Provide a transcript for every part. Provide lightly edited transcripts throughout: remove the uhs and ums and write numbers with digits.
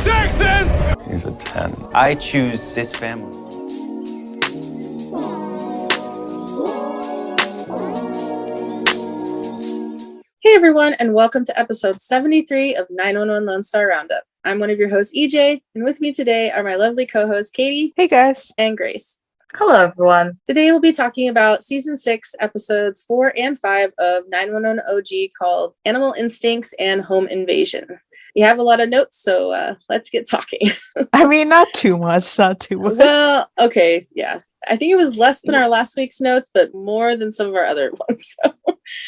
Texas! He's a 10. I choose this family. Hey everyone, and welcome to episode 73 of 911 Lone Star Roundup. I'm one of your hosts, EJ, and with me today are my lovely co-hosts, Katie. Hey guys. And Grace. Hello everyone. Today we'll be talking about season 6, episodes 4 and 5 of 911 OG called Animal Instincts and Home Invasion. We have a lot of notes, so let's get talking. I mean, not too much. Well, okay, yeah. I think it was less than our last week's notes, but more than some of our other ones. So.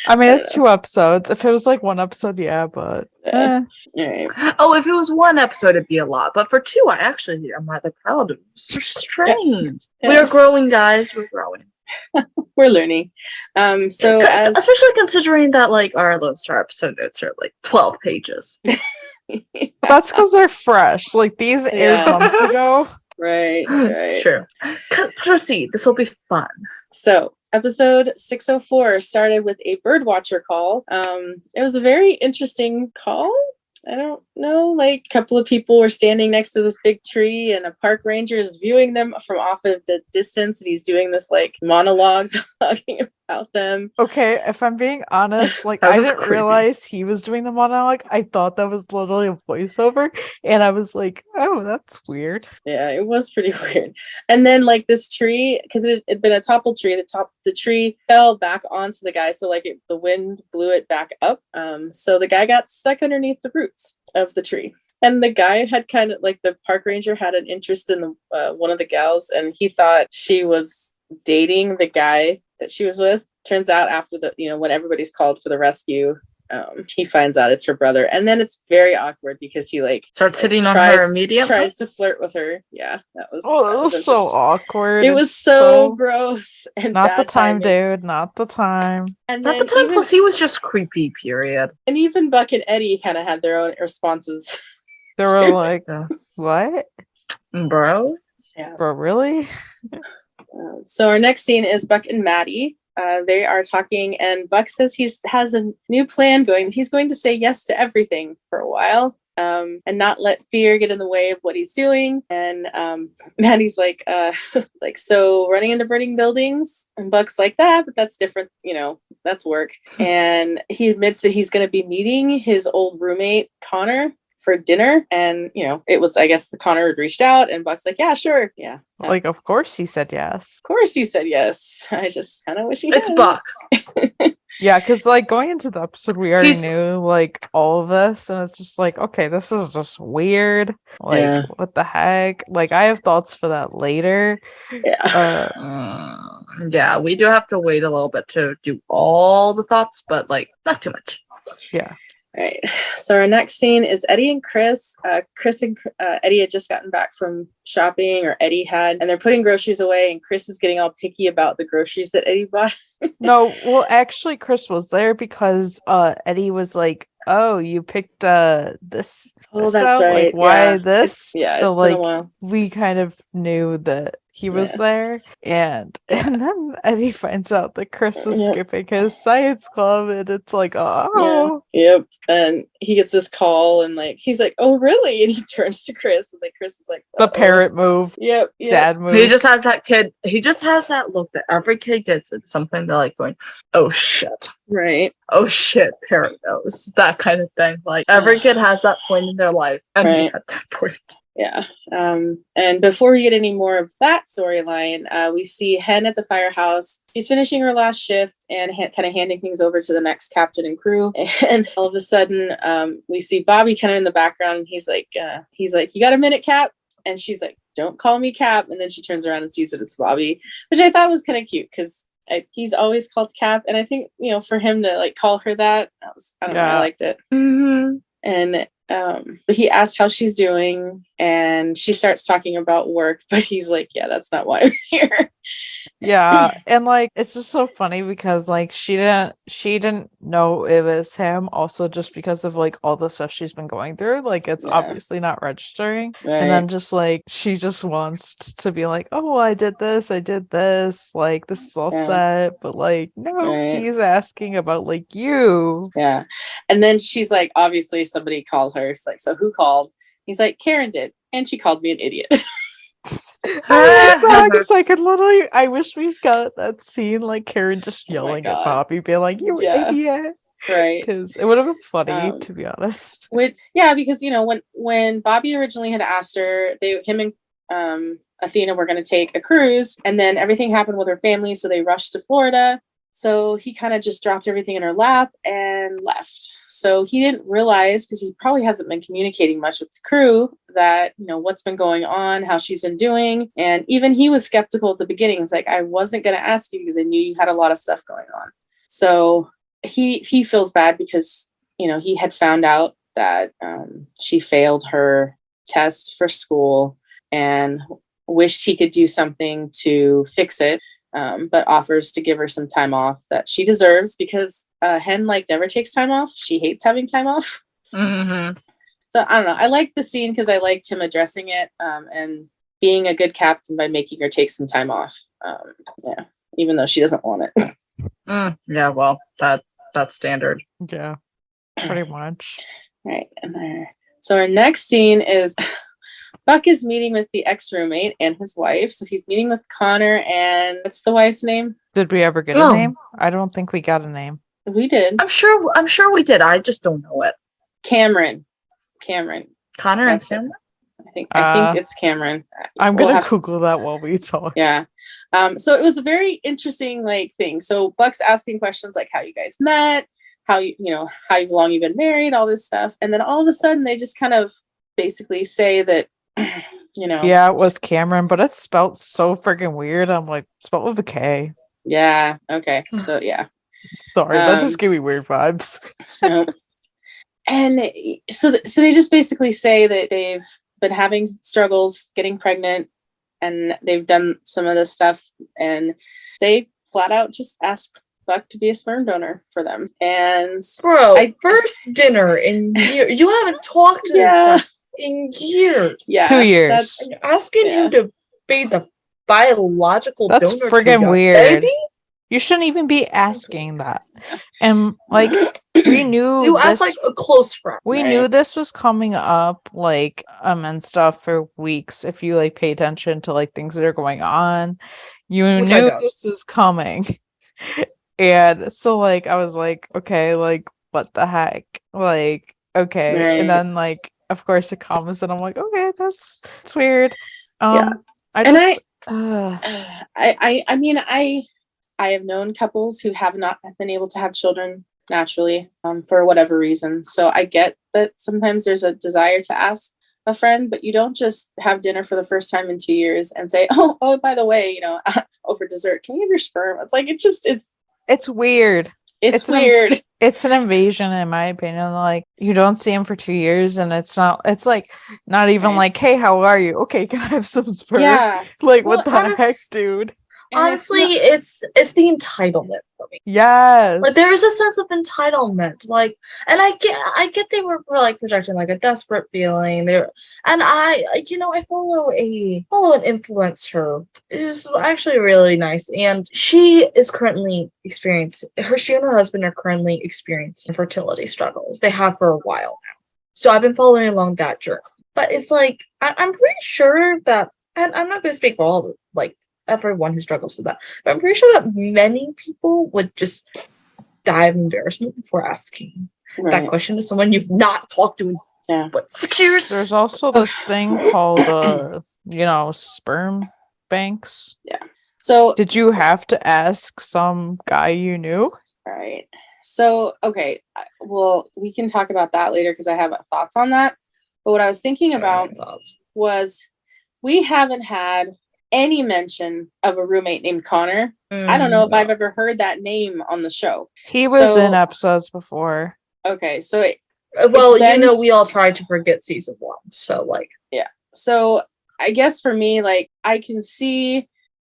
I mean, it's 2 episodes. If it was like 1 episode, yeah, but... All right. Oh, if it was 1 episode, it'd be a lot. But for 2, I'm rather proud of it. It's so strange. Yes. We are growing, guys. We're growing. We're learning. Especially considering that, like, our Lone Star episode notes are like 12 pages. That's because they're fresh. Like, these aired months ago. Right. It's true. Proceed. This will be fun. So, episode 604 started with a birdwatcher call. It was a very interesting call. I don't know, like a couple of people were standing next to this big tree and a park ranger is viewing them from off of the distance and he's doing this like monologue talking about them. Okay, if I'm being honest, like I didn't realize he was doing the monologue. I thought that was literally a voiceover and I was like, oh, that's weird. Yeah, it was pretty weird. And then like this tree, because it had been a toppled tree, the tree fell back onto the guy, so like the wind blew it back up. So the guy got stuck underneath the roots of the tree. And the guy had kind of like the park ranger had an interest in one of the gals, and he thought she was dating the guy that she was with. Turns out after when everybody's called for the rescue, he finds out it's her brother, and then it's very awkward because he starts hitting on her immediately. Tries to flirt with her. Yeah, that was so awkward. It was so gross and not bad the time, timing. dude. Not the time. And not the time. Plus, he was just creepy. Period. And even Buck and Eddie kind of had their own responses. They were like, "What, bro? Yeah, bro, really?" So our next scene is Buck and Maddie. They are talking, and Buck says he has a new plan going. He's going to say yes to everything for a while, and not let fear get in the way of what he's doing. And Maddie's like, so running into burning buildings. And Buck's like, but that's different. That's work. And he admits that he's going to be meeting his old roommate, Connor, for dinner. And it was, I guess, the Connor had reached out and Buck's like, yeah, sure. Yeah, like of course he said yes. Of course he said yes. I just kind of wish he it's had. Buck. Yeah, because like going into the episode we already knew like all of this, and it's just like, okay, this is just weird. Like what the heck? Like I have thoughts for that later. Yeah, we do have to wait a little bit to do all the thoughts, but like not too much. Yeah. Right. So our next scene is Eddie and Chris. Chris and Eddie had just gotten back from shopping, or Eddie had, and they're putting groceries away, and Chris is getting all picky about the groceries that Eddie bought. No, well, actually, Chris was there because Eddie was like, "Oh, you picked this." Oh, that's right. Like, why this? So it's like been a while. We kind of knew that he was there, and then Eddie finds out that Chris is skipping his science club, and it's like, oh, yep. And he gets this call, and like he's like, "Oh, really?" And he turns to Chris, and like Chris is like, the parrot move. Yep. Dad move. He just has that kid. He just has that look that every kid gets. It's something they're like going, "Oh shit." Right. Oh shit, parrot knows. That kind of thing. Like every kid has that point in their life, and he had that point. Yeah. And before we get any more of that storyline, we see Hen at the firehouse. She's finishing her last shift and kind of handing things over to the next captain and crew. And all of a sudden, we see Bobby kind of in the background. And he's like, "You got a minute, Cap?" And she's like, "Don't call me Cap." And then she turns around and sees that it's Bobby, which I thought was kind of cute because he's always called Cap. And I think, for him to like call her that, I don't know, I liked it. Mm-hmm. And he asks how she's doing, and she starts talking about work, but he's like, "Yeah, that's not why I'm here." Yeah, and like it's just so funny because like she didn't know it was him, also just because of like all the stuff she's been going through. Like it's obviously not registering. Right. And then just like she just wants to be like, "Oh, I did this, like this is all set," but like no, he's asking about like you. Yeah. And then she's like, obviously somebody called her. It's like, "So who called?" He's like, Karen did, and she called me an idiot. Because I could literally, I wish we got that scene like Karen just Oh my yelling at God. Bobby, being like, "You Yeah. idiot!" Right. Because it would have been funny, to be honest. Because when Bobby originally had asked her, him and Athena were going to take a cruise, and then everything happened with her family, so they rushed to Florida. So he kind of just dropped everything in her lap and left. So he didn't realize, because he probably hasn't been communicating much with the crew, that, what's been going on, how she's been doing. And even he was skeptical at the beginning. He's like, I wasn't going to ask you because I knew you had a lot of stuff going on. So he feels bad because, he had found out that she failed her test for school and wished he could do something to fix it. But offers to give her some time off that she deserves, because Hen never takes time off. She hates having time off. Mm-hmm. So I don't know. I liked the scene because I liked him addressing it and being a good captain by making her take some time off. Even though she doesn't want it. Yeah, well, that's standard. Yeah, pretty much. Right. So our next scene is Buck is meeting with the ex-roommate and his wife. So he's meeting with Connor, and what's the wife's name? Did we ever get a name? I don't think we got a name. We did. I'm sure we did. I just don't know it. Cameron. Connor and Cameron? I think it's Cameron. I'm gonna Google that while we talk. Yeah. So it was a very interesting thing. So Buck's asking questions like how you guys met, how long you've been married, all this stuff. And then all of a sudden they just kind of basically say that, Yeah, it was Cameron, but it's spelled so freaking weird. I'm like, spelled with a K. Yeah. Okay. So yeah. Sorry, that just gave me weird vibes. And so they just basically say that they've been having struggles getting pregnant, and they've done some of this stuff, and they flat out just ask Buck to be a sperm donor for them. And first dinner in years. You haven't talked to this guy in years. Yeah, 2 years. Asking you to be the biological donor. That's friggin' weird. Baby? You shouldn't even be asking that. And we knew you asked a close friend. We knew this was coming up and stuff for weeks. If you pay attention to things that are going on, you knew this was coming. And so I was like, okay, what the heck? Okay. Right. And then of course it comes, and I'm like, okay, that's weird. I have known couples who have not been able to have children naturally for whatever reason. So I get that sometimes there's a desire to ask a friend, but you don't just have dinner for the first time in 2 years and say, oh, by the way, over dessert, can you have your sperm? It's weird. It's weird. It's an invasion, in my opinion. You don't see him for 2 years, and it's not even right. Hey, how are you? Okay, can I have some sperm? Yeah. What the heck, dude? Honestly, it's the entitlement for me. Yes. There is a sense of entitlement. And I get they were projecting a desperate feeling there. And I follow an influencer who's actually really nice. And she is currently she and her husband are currently experiencing fertility struggles. They have for a while now. So I've been following along that journey. But it's I'm pretty sure that, and I'm not going to speak for all everyone who struggles with that, but I'm pretty sure that many people would just die of embarrassment before asking that question to someone you've not talked to in 6 years. There's also this thing called sperm banks. Yeah. So did you have to ask some guy you knew? All right. So okay, well, we can talk about that later because I have thoughts on that. But what I was thinking about was we haven't had any mention of a roommate named Connor. I don't know if I've ever heard that name on the show. He was in episodes before. Okay, so we all tried to forget season 1. So yeah. So I guess for me, I can see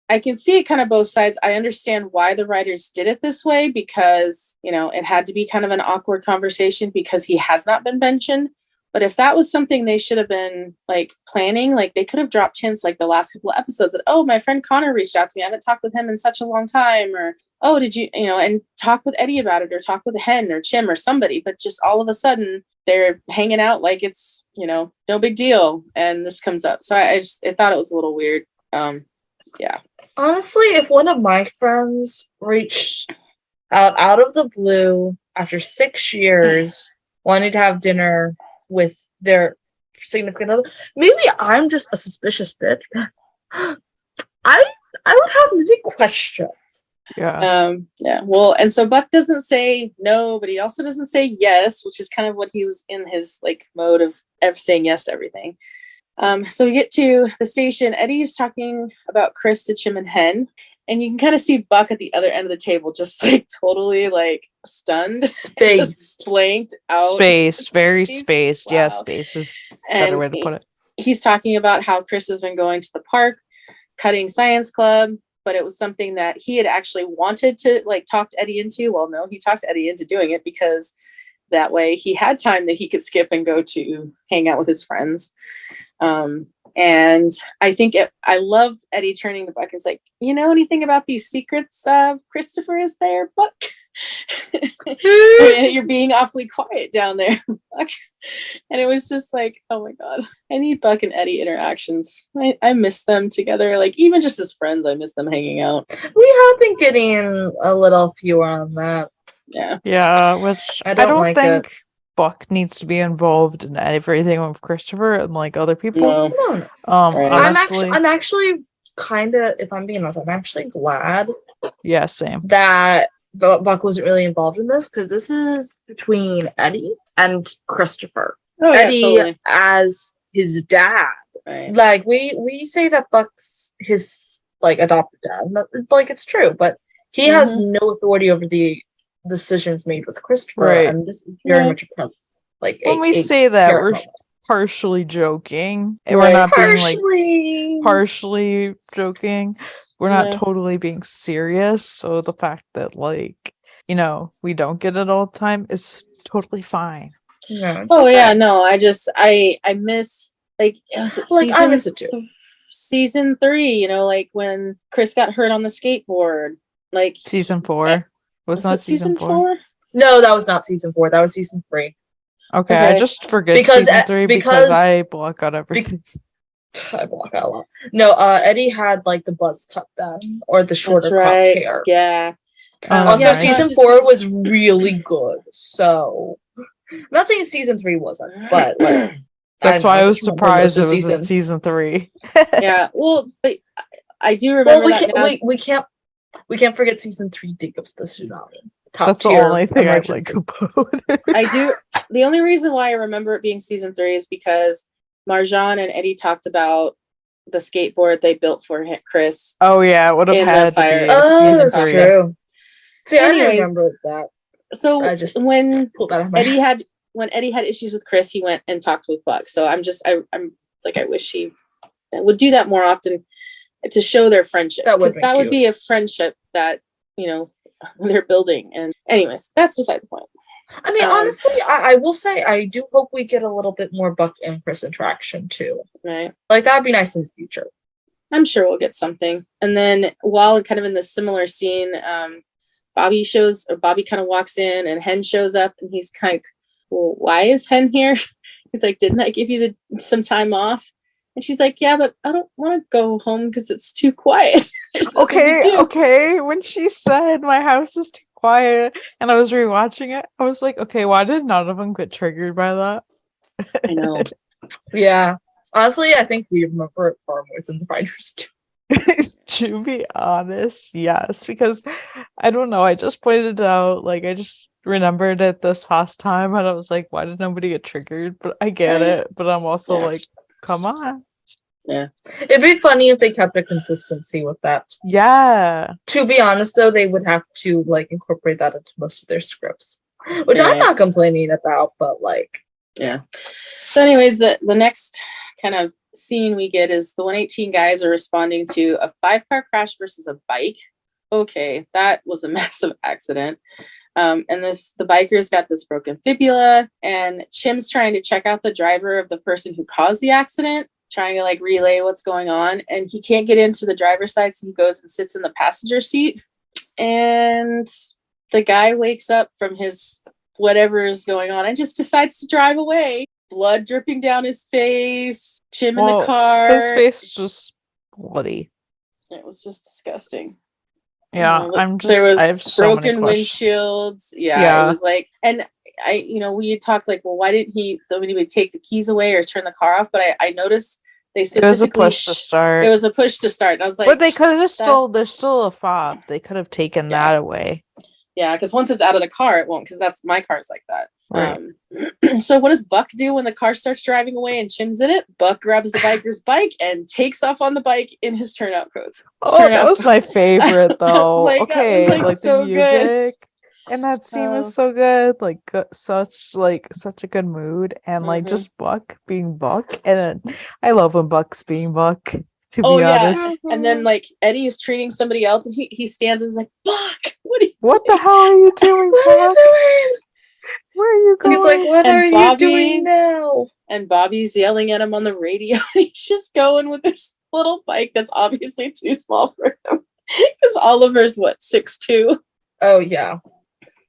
it kind of both sides. I understand why the writers did it this way because it had to be kind of an awkward conversation because he has not been mentioned. But if that was something they should have been planning, they could have dropped hints the last couple of episodes that, oh, my friend Connor reached out to me. I haven't talked with him in such a long time. Or, oh, did you, and talk with Eddie about it, or talk with Hen or Chim or somebody. But just all of a sudden, they're hanging out like it's, no big deal. And this comes up. So I thought it was a little weird. Yeah. Honestly, if one of my friends reached out of the blue after 6 years, wanting to have dinner with their significant other, maybe I'm just a suspicious bitch. I would have many questions. Yeah. Yeah. Well, and so Buck doesn't say no, but he also doesn't say yes, which is kind of what he was in his like mode of saying yes to everything. So we get to the station. Eddie's talking about Chris to Chim and Hen, and you can kind of see Buck at the other end of the table, just like totally like stunned, Spaced, just blanked out, spaced, very spaced. Wow. Yeah, space is a better way to put it. He's talking about how Chris has been going to the park, cutting science club, but it was something that he had actually wanted to like talk to Eddie into. Well, no, he talked Eddie into doing it because that way he had time that he could skip and go to hang out with his friends. And I think I love Eddie turning to Buck. It's like, you know anything about these secrets Christopher is there, Buck? You're being awfully quiet down there, Buck. And it was just like, oh my God, I need Buck and Eddie interactions. I miss them together. Like even just as friends, I miss them hanging out. We have been getting a little fewer on that. Yeah, which I don't like think it. Buck needs to be involved in everything with Christopher and like other people. No. Honestly, I'm actually kind of, if I'm being honest, I'm actually glad. Yeah, same. That Buck wasn't really involved in this because this is between Eddie and Christopher. Oh, Eddie yeah, totally. as his dad. Right. Like we say that Buck's his like adopted dad. Like it's true, but he has no authority over the decisions made with Christopher, right. And this is very much like when we say that we're partially joking, and we're not being like partially joking. We're not totally being serious. So the fact that like we don't get it all the time is totally fine. Yeah. Okay. No, I miss like it was like I miss it too. Season 3, like when Chris got hurt on the skateboard, like season 4. Was not season 4? No, that was not season 4. That was season 3. Okay. I just forget season 3 because I block out everything. I block out a lot. No, Eddie had like the buzz cut then, or the shorter cut hair. Yeah. Also, season 4 was really good. So, I'm not saying season 3 wasn't, but like that's why I was surprised it was in season 3. Yeah. Well, but I do remember we can't forget season 3 Jacob's the Tsunami. That's the only thing I like about it. I do. The only reason why I remember it being season 3 is because Marjan and Eddie talked about the skateboard they built for Chris. Oh yeah, it would have had to be that's true. See, anyways, I didn't remember that. So when Eddie had issues with Chris, he went and talked with Buck. So I'm like, I wish he would do that more often to show their friendship. That would be a friendship that they're building. And anyways, that's beside the point. I mean, honestly, I will say I do hope we get a little bit more Buck and Chris interaction too. Right. Like that'd be nice in the future. I'm sure we'll get something. And then while kind of in the similar scene, Bobby kind of walks in and Hen shows up and he's kind of, well, why is Hen here? He's like, didn't I give you some time off? And she's like, yeah, but I don't want to go home because it's too quiet. Okay. When she said my house is too quiet and I was rewatching it, I was like, okay, why did none of them get triggered by that? I know. Yeah. Honestly, I think we remember it far more than the writers do. To be honest, yes. Because I don't know, I just pointed out, like, I just remembered it this past time and I was like, why did nobody get triggered? But I get it. But I'm also like, come on. Yeah. It'd be funny if they kept a consistency with that. Yeah. To be honest, though, they would have to like incorporate that into most of their scripts, which I'm not complaining about, but like, yeah. So, anyways, the next kind of scene we get is the 118 guys are responding to a 5-car crash versus a bike. Okay, that was a massive accident. And the bikers got this broken fibula, and Chim's trying to check out the driver of the person who caused the accident, trying to like relay what's going on, and he can't get into the driver's side, so he goes and sits in the passenger seat. And the guy wakes up from his whatever is going on and just decides to drive away. Blood dripping down his face, Chim in the car. His face is just bloody. It was just disgusting. Yeah, there I have was so many broken questions. windshields. Yeah, it was like, and we had talked like, well, why didn't he would take the keys away or turn the car off? But I noticed they specifically it was a push to start. It was a push to start. And I was like, but they could have there's still a fob. They could have taken that away. Yeah, because once it's out of the car, it won't. Because that's my car's like that. Right. So what does Buck do when the car starts driving away and Chim's in it? Buck grabs the biker's bike and takes off on the bike in his turnout coats. That was my favorite though. Okay, like so the music good. and that scene was so good. Like such a good mood, and like just Buck being Buck, and I love when Buck's being Buck. To be honest. And then like Eddie is treating somebody else, and he stands and is like, Buck, what the hell are you doing, Buck? Where are you going? He's like, what are you doing now? And Bobby's yelling at him on the radio. He's just going with this little bike that's obviously too small for him. Because Oliver's 6'2". Oh yeah.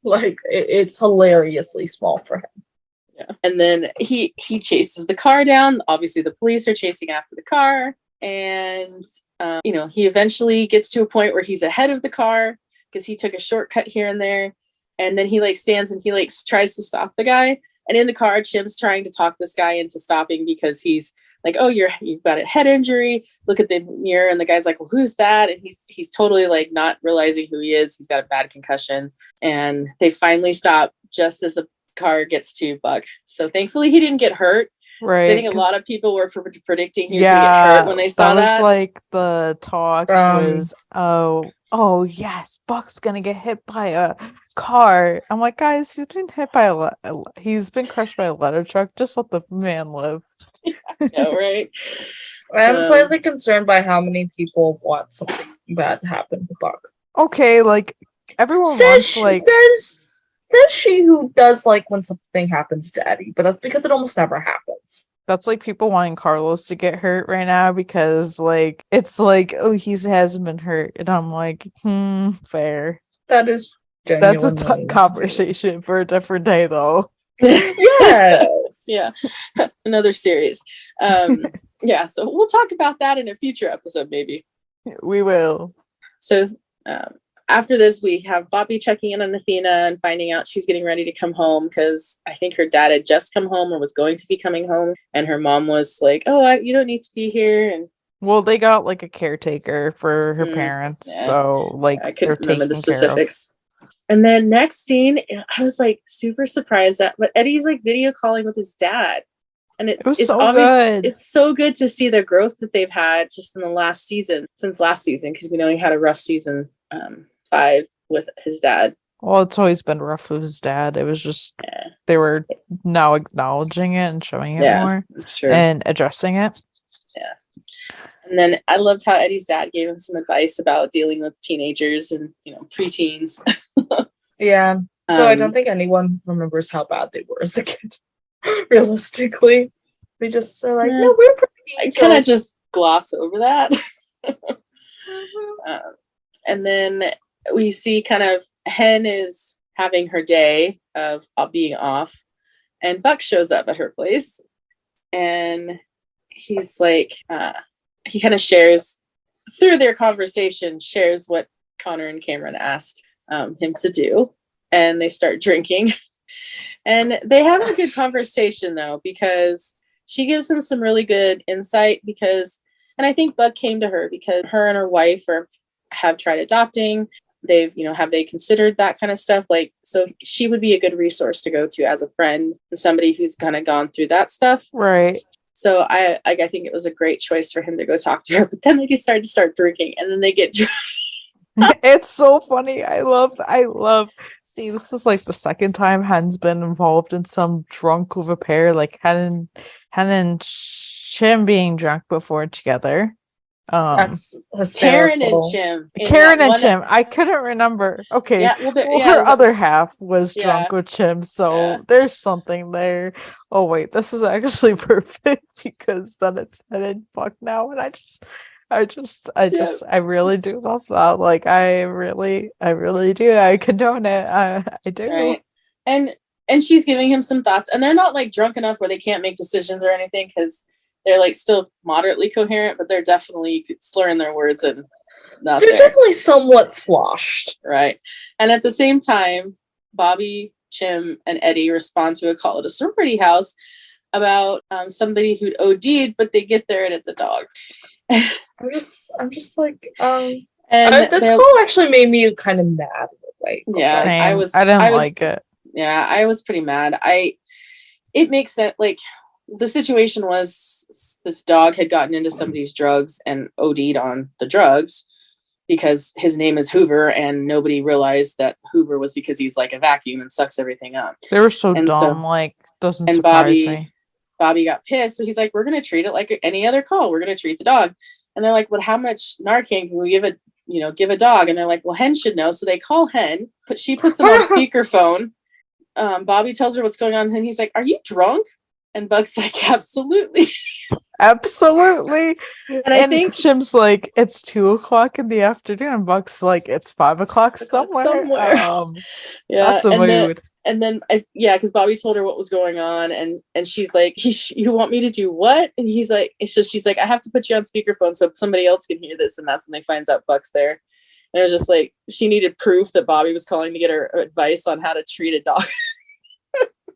Like it's hilariously small for him. Yeah. And then he chases the car down. Obviously the police are chasing after the car. And he eventually gets to a point where he's ahead of the car because he took a shortcut here and there. And then he stands and he tries to stop the guy. And in the car, Chim's trying to talk this guy into stopping because he's like, oh, you've got a head injury. Look at the mirror. And the guy's like, well, who's that? And he's totally not realizing who he is. He's got a bad concussion. And they finally stop just as the car gets to Buck. So thankfully he didn't get hurt. Right. I think a lot of people were predicting he was going to get hurt when they saw that. That was like the talk was, oh yes, Buck's going to get hit by a car. I'm like, guys, he's been crushed by a ladder truck. Just let the man live. Yeah, right. I'm slightly concerned by how many people want something bad to happen to Buck. Okay, like everyone says she who does like when something happens to Eddie, but that's because it almost never happens. That's like people wanting Carlos to get hurt right now because it's oh, he hasn't been hurt, and I'm like, fair. That is that's a conversation for a different day though. Yes. Yeah. Another series. Yeah, so we'll talk about that in a future episode maybe. We will. So after this, we have Bobby checking in on Athena and finding out she's getting ready to come home because I think her dad had just come home or was going to be coming home. And her mom was like, oh, you don't need to be here. And well, they got a caretaker for her parents. Yeah. So I couldn't remember the specifics. And then next scene, I was super surprised but Eddie's video calling with his dad. And it's so good. It's so good to see the growth that they've had just in the last season, because we know he had a rough season 5 with his dad. Well, it's always been rough with his dad. It was just they were now acknowledging it and showing it more and addressing it. Yeah. And then I loved how Eddie's dad gave him some advice about dealing with teenagers and preteens. Yeah. So I don't think anyone remembers how bad they were as a kid. Realistically, we just are no, we're pretty. I kind of just gloss over that. And then we see kind of Hen is having her day of being off, and Buck shows up at her place, and he's he kind of shares through their conversation, shares what Connor and Cameron asked him to do, and they start drinking. And they have a good conversation though, because she gives him some really good insight and I think Buck came to her because her and her wife have tried adopting. They've, have they considered that kind of stuff? So she would be a good resource to go to as a friend and somebody who's kind of gone through that stuff. Right. So I think it was a great choice for him to go talk to her, but then they decided to start drinking and then they get drunk. It's so funny. I love. See, this is the second time Hen's been involved in some drunk with a pair, Hen and Chim being drunk before together. That's hysterical. Karen and Chim. I couldn't remember. Okay. Yeah, her other half was drunk with Chim, so there's something there. Oh wait, this is actually perfect because then it's Hen and Buck now, and I really do love that. I really do. I condone it. I do. Right. And and she's giving him some thoughts, and they're not like drunk enough where they can't make decisions or anything, because they're like still moderately coherent, but they're definitely slurring their words and not They're there. definitely somewhat sloshed. Right. And at the same time, Bobby, Chim, and Eddie respond to a call at a sorority house about somebody who'd OD'd, but they get there and it's a dog. I'm just like, and this call actually made me kind of mad. Like, yeah, Same. I didn't like it. Yeah, I was pretty mad. It makes sense. Like, the situation was this dog had gotten into somebody's drugs and OD'd on the drugs because his name is Hoover, and nobody realized that Hoover was because he's like a vacuum and sucks everything up. They were so And dumb, like, doesn't and surprise me. Bobby got pissed, so he's like, we're gonna treat it like any other call. We're gonna treat the dog. And they're like, well, how much Narcan can we give a dog? And they're like, well, Hen should know. So they call Hen, but she puts him on speakerphone. Bobby tells her what's going on, and he's like, are you drunk? And Buck's like, absolutely. Absolutely. And I think Chim's like, it's 2:00 in the afternoon. Buck's like, it's 5:00 somewhere. Yeah, That's a mood. And then because Bobby told her what was going on, and she's like, you want me to do what? And he's like, she's like, I have to put you on speakerphone so somebody else can hear this. And that's when they finds out Buck's there. And it was just like, she needed proof that Bobby was calling to get her advice on how to treat a dog.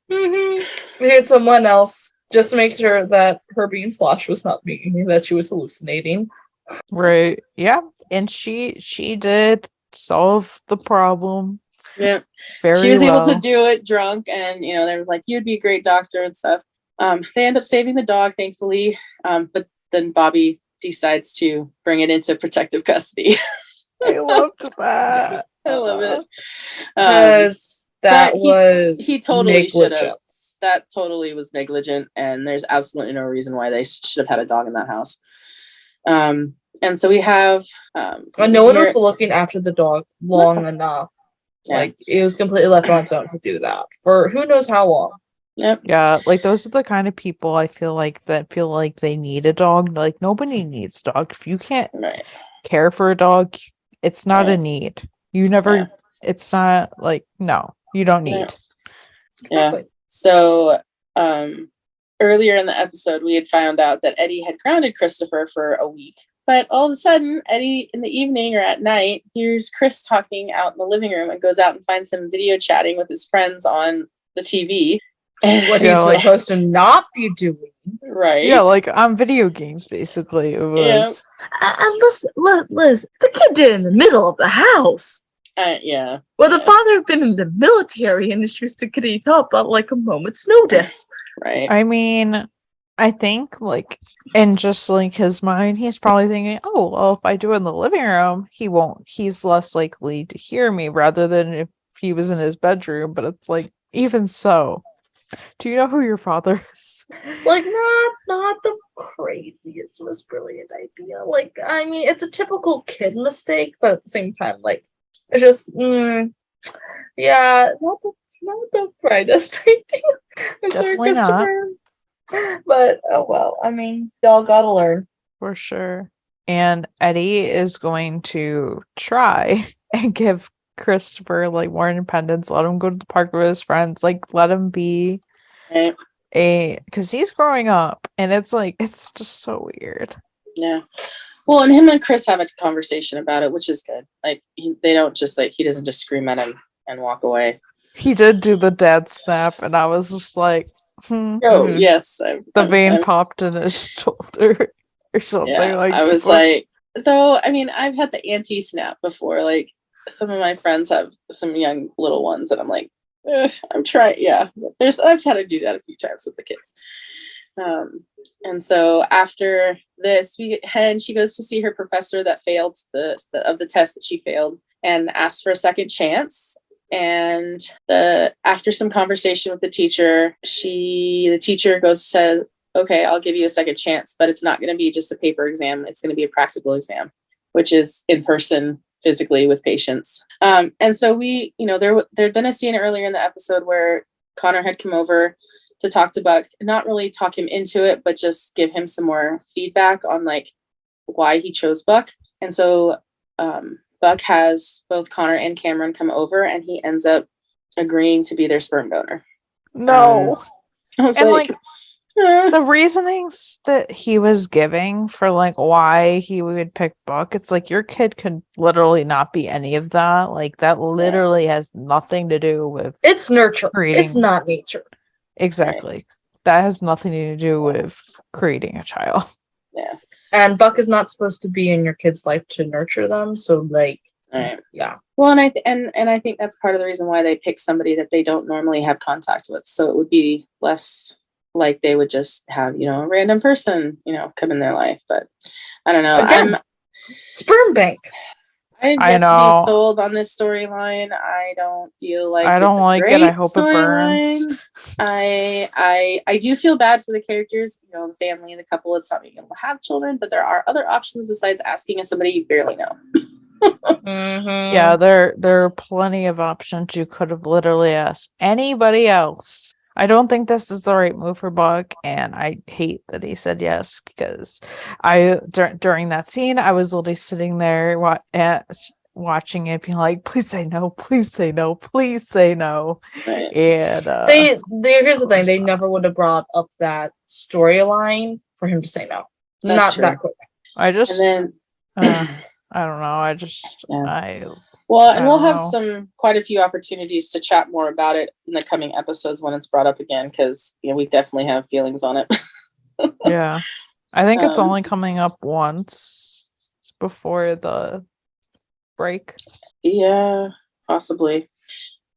We need someone else just to make sure that her being sloshed was not meaning that she was hallucinating. Right. Yeah. And she did solve the problem. Yeah. Very she was well. able to do it drunk, and they was like, you'd be a great doctor and stuff. They end up saving the dog, thankfully. But then Bobby decides to bring it into protective custody. I loved that. I love it. Because that was he totally should have. negligence. That totally was negligent, and there's absolutely no reason why they should have had a dog in that house. And so we have And no one was looking after the dog long enough. Yeah. Like, it was completely left on its own to do that for who knows how long. Yep. Yeah, like those are the kind of people I feel like they need a dog. Like, nobody needs a dog. If you can't care for a dog, it's not a need. You never. Yeah. It's not like, no, you don't need. Yeah. So earlier in the episode, we had found out that Eddie had grounded Christopher for a week. But all of a sudden, Eddie, in the evening or at night, hears Chris talking out in the living room and goes out and finds him video chatting with his friends on the TV. And what he's supposed to not be doing. Right. Yeah, like on video games, basically. It was. Yeah. And Liz, the kid did it in the middle of the house. Yeah. Well, the father had been in the military and is used to getting up at like a moment's notice. Right. I mean, I think, like, in just like his mind, he's probably thinking, oh, well, if I do it in the living room, he's less likely to hear me rather than if he was in his bedroom. But it's like, even so, do you know who your father is? Like, not the craziest, most brilliant idea. Like, I mean, it's a typical kid mistake, but at the same time, like, it's just, yeah, not the brightest idea. I'm sorry, Definitely not. Christopher. But, oh well, I mean, y'all gotta learn. For sure. And Eddie is going to try and give Christopher, like, more independence, let him go to the park with his friends, like, let him be because he's growing up, and it's like, it's just so weird. Yeah. Well, and him and Chris have a conversation about it, which is good. Like, they don't just, like, he doesn't just scream at him and walk away. He did do the dad snap, and I was just like, oh, yes. The vein popped in his shoulder or something. Yeah, like I was like, though, I mean, I've had the anti-snap before. Like, some of my friends have some young little ones, and I'm like, I'm trying. Yeah, I've had to do that a few times with the kids. And so after this, she goes to see her professor that failed the test that she failed, and asks for a second chance. And after some conversation with the teacher, the teacher says, okay, I'll give you a second chance, but it's not going to be just a paper exam. It's going to be a practical exam, which is in person, physically, with patients. And so there'd been a scene earlier in the episode where Connor had come over to talk to Buck, not really talk him into it, but just give him some more feedback on, like, why he chose Buck. And so Buck has both Connor and Cameron come over, and he ends up agreeing to be their sperm donor. No. I was And like, like the reasonings that he was giving for like why he would pick Buck, it's like your kid could literally not be any of that. Like that literally has nothing to do with It's nurture. creating. It's not nature. Exactly. Right. That has nothing to do with creating a child. Yeah. And Buck is not supposed to be in your kid's life to nurture them. So like, Right. yeah. Well, and I think that's part of the reason why they pick somebody that they don't normally have contact with. So it would be less like they would just have, a random person, come in their life. But I don't know. Again, sperm bank. I'm I yet to know. be sold on this storyline. I don't feel like I don't it's a like great it. I hope it burns. storyline. I do feel bad for the characters, the family, the couple that's not being able to have children, but there are other options besides asking somebody you barely know. Mm-hmm. Yeah, there are plenty of options. You could have literally asked anybody else. I don't think this is the right move for Buck, and I hate that he said yes because during that scene I was literally sitting there watching it, being like, "Please say no, please say no, please say no." Right. And here's the thing: they never would have brought up that storyline for him to say no. That's Not true. that quick. I just And then I don't know. We'll have quite a few opportunities to chat more about it in the coming episodes when it's brought up again, because we definitely have feelings on it. Yeah, I think it's only coming up once before the break. Yeah, possibly.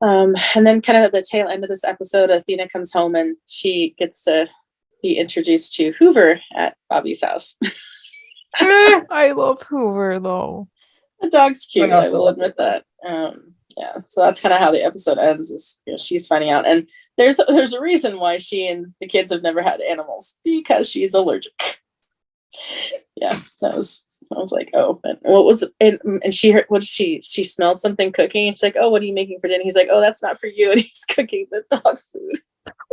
And then kind of at the tail end of this episode, Athena comes home and she gets to be introduced to Hoover at Bobby's house. I love Hoover though. The dog's cute. I will love admit that. Yeah, so that's kind of how the episode ends. Is she's finding out, and there's a reason why she and the kids have never had animals, because she's allergic. Yeah, I was like, oh, and what was and she heard what she smelled something cooking, and she's like, oh, what are you making for dinner? He's like, oh, that's not for you, and he's cooking the dog food.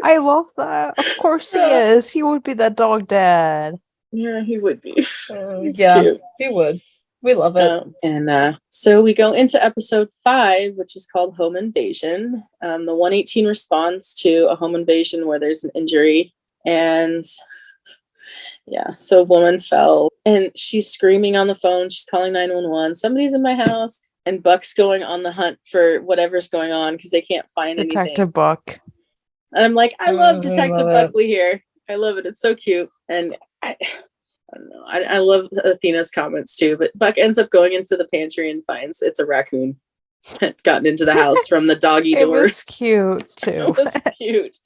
I love that. Of course he is. He would be that dog dad. Yeah, he would be. Yeah, cute. he would. We love it. So we go into episode 5, which is called Home Invasion. The 118 responds to a home invasion where there's an injury. And yeah, so a woman fell and she's screaming on the phone. She's calling 911. Somebody's in my house. And Buck's going on the hunt for whatever's going on because they can't find anything. Detective Buck. And I'm like, I love Detective Buckley here. I love it. It's so cute. And I don't know. I love Athena's comments too, but Buck ends up going into the pantry and finds it's a raccoon had gotten into the house from the doggy door. It was cute too. It was cute.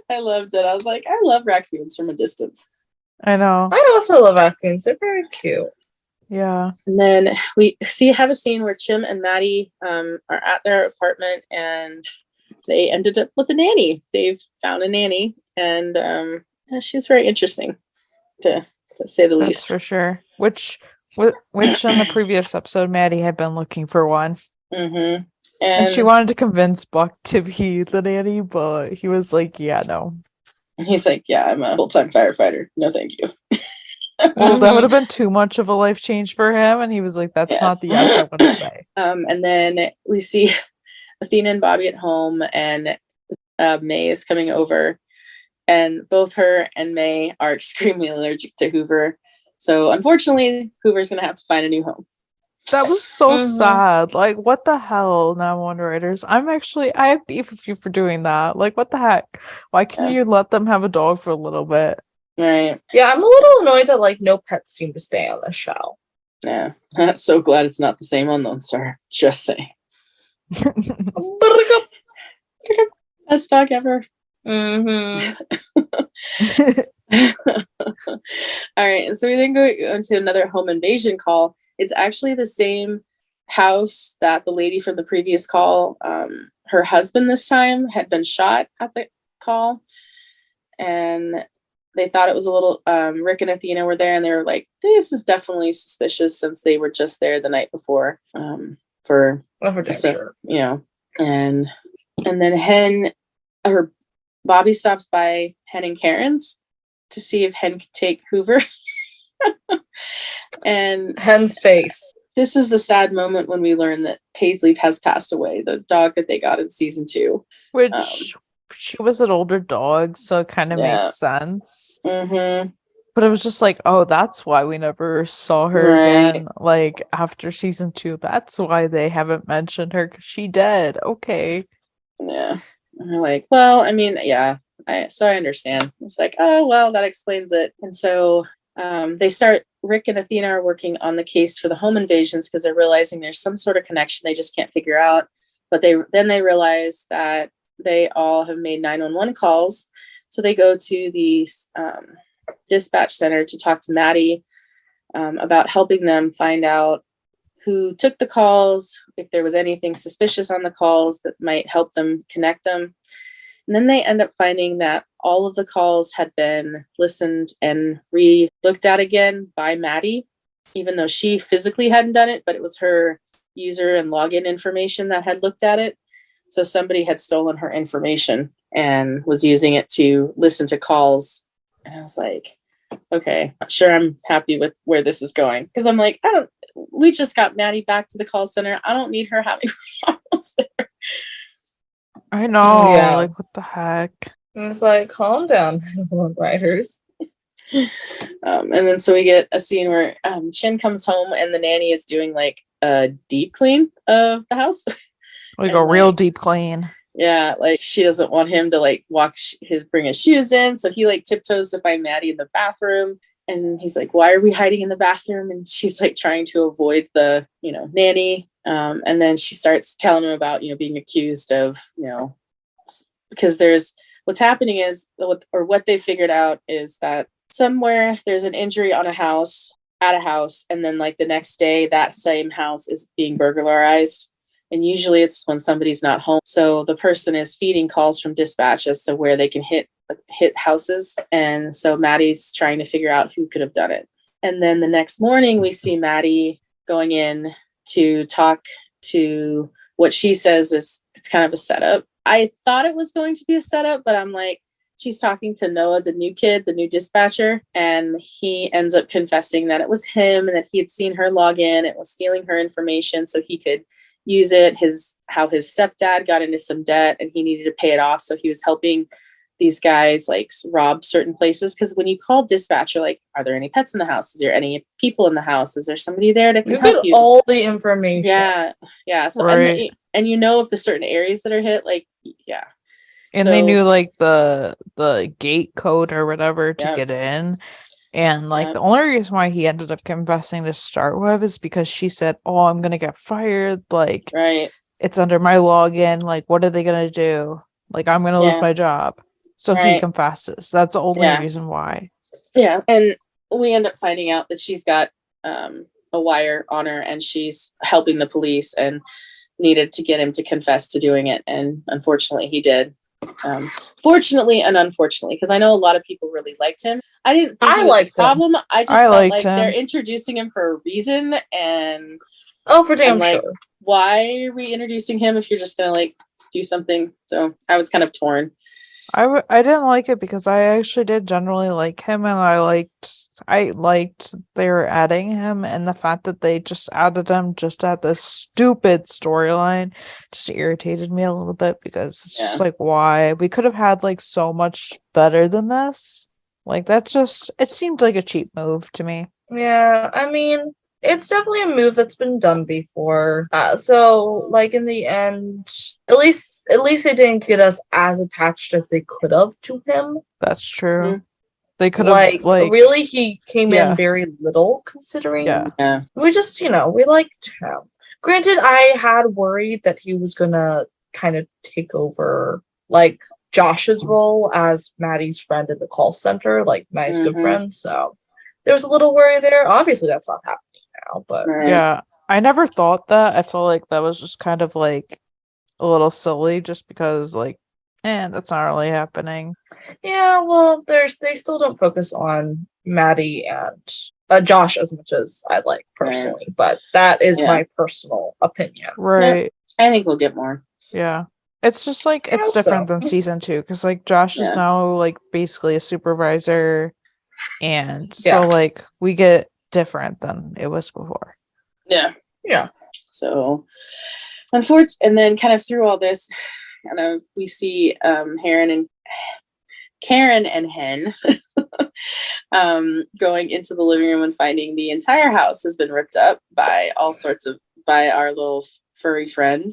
I loved it. I was like, I love raccoons from a distance. I know. I also love raccoons. They're very cute. Yeah. And then we have a scene where Chim and Maddie are at their apartment and they ended up with a nanny. They've found a nanny, and she was very interesting to say the least. That's for sure. Which in the previous episode, Maddie had been looking for one. Mm-hmm. And she wanted to convince Buck to be the nanny, but he was like, yeah, no. He's like, yeah, I'm a full-time firefighter. No, thank you. Well, that would have been too much of a life change for him. And he was like, that's not the yes I want to say. And then we see Athena and Bobby at home, and May is coming over. And both her and May are extremely allergic to Hoover. So unfortunately, Hoover's going to have to find a new home. That was so sad. Like, what the hell, 911 writers? I have beef with you for doing that. Like, what the heck? Why can't you let them have a dog for a little bit? Right. Yeah, I'm a little annoyed that, like, no pets seem to stay on the show. Yeah. I'm so glad it's not the same on Lone Star. Just saying. Best dog ever. Mm-hmm. All right, and so we then go into another home invasion call. It's actually the same house that the lady from the previous call, her husband this time had been shot at the call, and they thought it was a little Rick and Athena were there, and they were like, this is definitely suspicious since they were just there the night before for sure. And then Bobby stops by Hen and Karen's to see if Hen could take Hoover. And Hen's face. This is the sad moment when we learn that Paisley has passed away, the dog that they got in season 2. Which she was an older dog, so it kind of makes sense. Mm-hmm. But it was just like, oh, that's why we never saw her Right. again. Like after season 2, that's why they haven't mentioned her because she dead. Okay. Yeah. And they're like, well, I mean, yeah. I understand. It's like, oh well, that explains it. And so Rick and Athena are working on the case for the home invasions because they're realizing there's some sort of connection they just can't figure out. But they realize that they all have made 911 calls. So they go to the dispatch center to talk to Maddie about helping them find out who took the calls, if there was anything suspicious on the calls that might help them connect them. And then they end up finding that all of the calls had been listened and re-looked at again by Maddie, even though she physically hadn't done it, but it was her user and login information that had looked at it. So somebody had stolen her information and was using it to listen to calls. And I was like, okay, not sure I'm happy with where this is going. Because I'm like, we just got Maddie back to the call center. I don't need her having problems there. I know. Yeah. Like, what the heck? And it's like, calm down, writers. And then so we get a scene where Chin comes home and the nanny is doing like a deep clean of the house. Like And, a real deep clean. Yeah, like she doesn't want him to like bring his shoes in. So he like tiptoes to find Maddie in the bathroom. And he's like, why are we hiding in the bathroom? And she's like trying to avoid the, nanny. And then she starts telling him about, being accused of, because what's happening is, what they figured out is that somewhere there's an injury at a house. And then like the next day, that same house is being burglarized. And usually it's when somebody's not home. So the person is feeding calls from dispatch as to where they can hit houses. And so Maddie's trying to figure out who could have done it. And then the next morning we see Maddie going in to talk to what she says is it's kind of a setup. I thought it was going to be a setup, but I'm like, she's talking to Noah, the new kid, the new dispatcher, and he ends up confessing that it was him and that he had seen her log in. It was stealing her information so he could use it. How his stepdad got into some debt and he needed to pay it off. So he was helping these guys like rob certain places. Because when you call dispatch, you're like, are there any pets in the house? Is there any people in the house? Is there somebody there that can help you? All the information. Yeah. So right. and if the certain areas that are hit, like yeah. And they knew like the gate code or whatever to get in. And like the only reason why he ended up confessing to start with is because she said, oh, I'm gonna get fired, like it's under my login, like what are they gonna do? Like I'm gonna lose my job. So he confesses. That's the only reason why. Yeah. And we end up finding out that she's got a wire on her and she's helping the police and needed to get him to confess to doing it. And unfortunately he did. Fortunately and unfortunately, because I know a lot of people really liked him. I didn't think it was a problem. I just felt like they're introducing him for a reason, and for damn sure. Why are we introducing him if you're just gonna like do something? So I was kind of torn. I didn't like it because I actually did generally like him, and I liked they were adding him, and the fact that they just added him just at this stupid storyline just irritated me a little bit because it's just like, why? We could have had like so much better than this. Like that it seemed like a cheap move to me. Yeah, I mean, it's definitely a move that's been done before. So, like in the end, at least they didn't get us as attached as they could have to him. That's true. Mm-hmm. They could have really he came in very little considering. Yeah. We just we liked him. Granted, I had worried that he was gonna kind of take over like Josh's role as Maddie's friend in the call center, like Maddie's good friend. So there was a little worry there. Obviously, that's not happening now, but yeah, I never thought that. I felt like that was just kind of like a little silly, just because like, that's not really happening. Yeah, well, they still don't focus on Maddie and Josh as much as I like personally, but that is my personal opinion. Right. Yeah, I think we'll get more. Yeah. It's just like it's different than season 2 because like Josh is now like basically a supervisor, and so like we get different than it was before. Yeah. So unfortunately, and then kind of through all this, kind of we see Karen and Hen going into the living room and finding the entire house has been ripped up by by our little furry friend.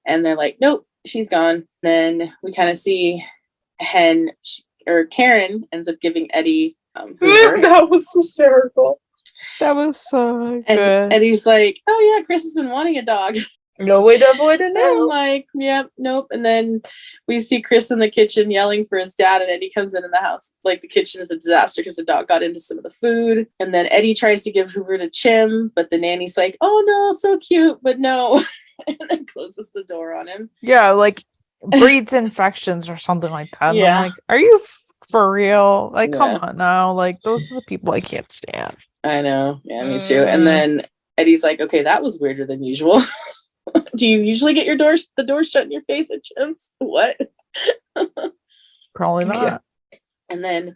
And they're like, nope, she's gone. Then we kind of see Karen ends up giving Eddie Hoover. That was hysterical. That was so And good. Eddie's like, oh yeah, Chris has been wanting a dog. No way to avoid it And I'm now. like, yep, nope. And then we see Chris in the kitchen yelling for his dad, and Eddie comes in the house. Like the kitchen is a disaster because the dog got into some of the food. And then Eddie tries to give Hoover to Chim, but the nanny's like, oh no, so cute, but no. And then closes the door on him. Yeah, like breeds infections or something like that. And Yeah. I'm like, are you for real? Like, Yeah. come on now. Like, those are the people I can't stand. I know. Yeah, me too. And then Eddie's like, okay, that was weirder than usual. Do you usually get the door shut in your face at Chim's? What? Probably not. Yeah. And then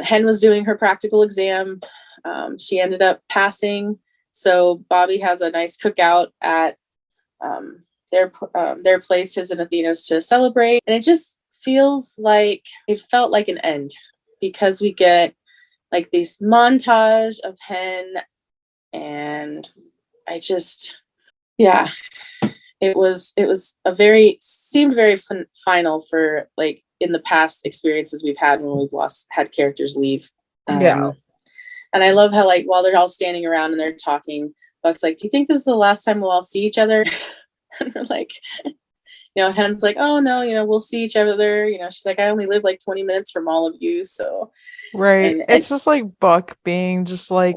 Hen was doing her practical exam. She ended up passing. So Bobby has a nice cookout at their place, his and Athena's, to celebrate. And it just it felt like an end, because we get like this montage of Hen, and it seemed very final for like in the past experiences we've had when we've had characters leave. Yeah. And I love how, like, while they're all standing around and they're talking, Buck's like, do you think this is the last time we'll all see each other? And we're like, Hen's like, oh no, we'll see each other. She's like, I only live like 20 minutes from all of you. So. Right. It's just like Buck being just like,